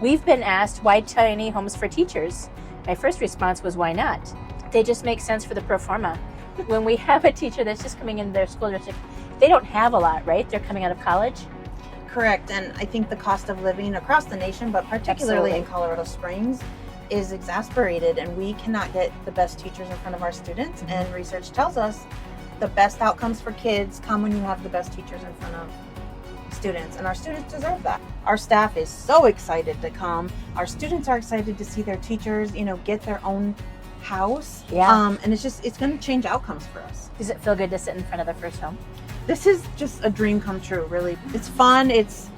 We've been asked, why tiny homes for teachers? My first response was, why not? They just make sense for the pro forma. When we have a teacher that's just coming into their school district, they don't have a lot, right? They're coming out of college. Correct, and I think the cost of living across the nation, but particularly in Colorado Springs, is exasperated, and we cannot get the best teachers in front of our students. And research tells us the best outcomes for kids come when you have the best teachers in front of students, and our students deserve that. Our staff is so excited to come. Our students are excited to see their teachers, get their own house. Yeah. And it's going to change outcomes for us. Does it feel good to sit in front of the first home? This is just a dream come true, really. It's fun. It's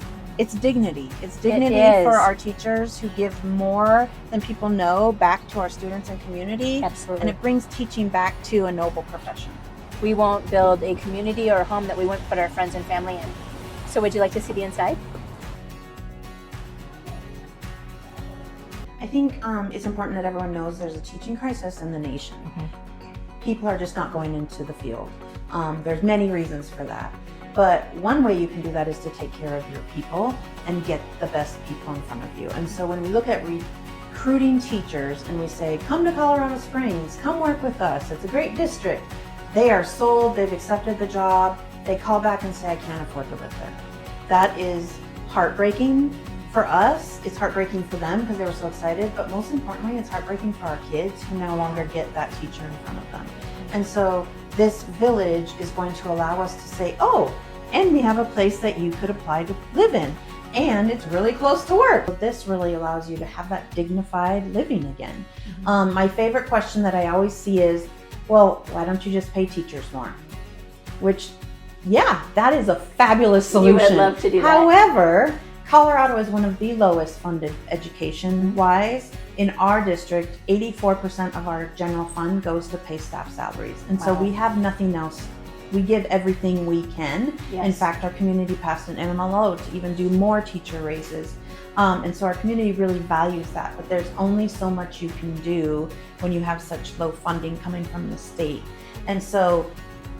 dignity. It's dignity for our teachers who give more than people know back to our students and community. Absolutely. And it brings teaching back to a noble profession. We won't build a community or a home that we wouldn't put our friends and family in. So would you like to see the inside? I think it's important that everyone knows there's a teaching crisis in the nation. People are just not going into the field. There's many reasons for that. But one way you can do that is to take care of your people and get the best people in front of you. And so when we look at recruiting teachers and we say, come to Colorado Springs, come work with us, it's a great district. They are sold, they've accepted the job, they call back and say, I can't afford to live there. That is heartbreaking for us. It's heartbreaking for them because they were so excited, but most importantly, it's heartbreaking for our kids who no longer get that teacher in front of them. And so this village is going to allow us to say, oh, and we have a place that you could apply to live in, and it's really close to work. This really allows you to have that dignified living again. My favorite question that I always see is, well, why don't you just pay teachers more? Which, yeah, that is a fabulous solution. You would love to do that. However, Colorado is one of the lowest funded education-wise. In our district, 84% of our general fund goes to pay staff salaries. And so we have nothing else. We give everything we can. Yes. In fact, our community passed an MLO to even do more teacher raises. And so our community really values that, but there's only so much you can do when you have such low funding coming from the state. And so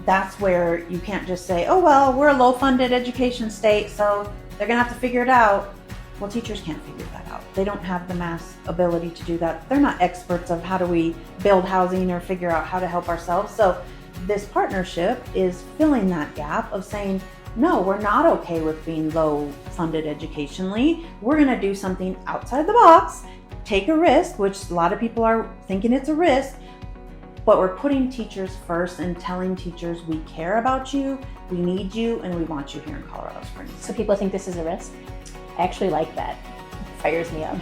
that's where you can't just say, oh, well, we're a low funded education state, so they're gonna have to figure it out. Well, teachers can't figure that out. They don't have the mass ability to do that. They're not experts of how do we build housing or figure out how to help ourselves. So this partnership is filling that gap of saying, no, we're not okay with being low funded educationally. We're gonna do something outside the box, take a risk, which a lot of people are thinking it's a risk, but we're putting teachers first and telling teachers we care about you, we need you, and we want you here in Colorado Springs. So people think this is a risk? I actually like that. It fires me up.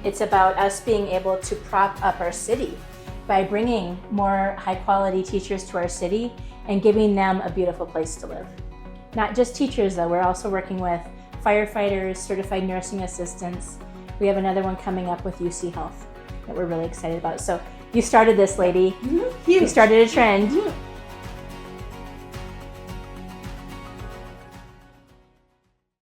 It's about us being able to prop up our city by bringing more high quality teachers to our city and giving them a beautiful place to live. Not just teachers though, we're also working with firefighters, certified nursing assistants. We have another one coming up with UC Health that we're really excited about. So you started this, lady. You started a trend.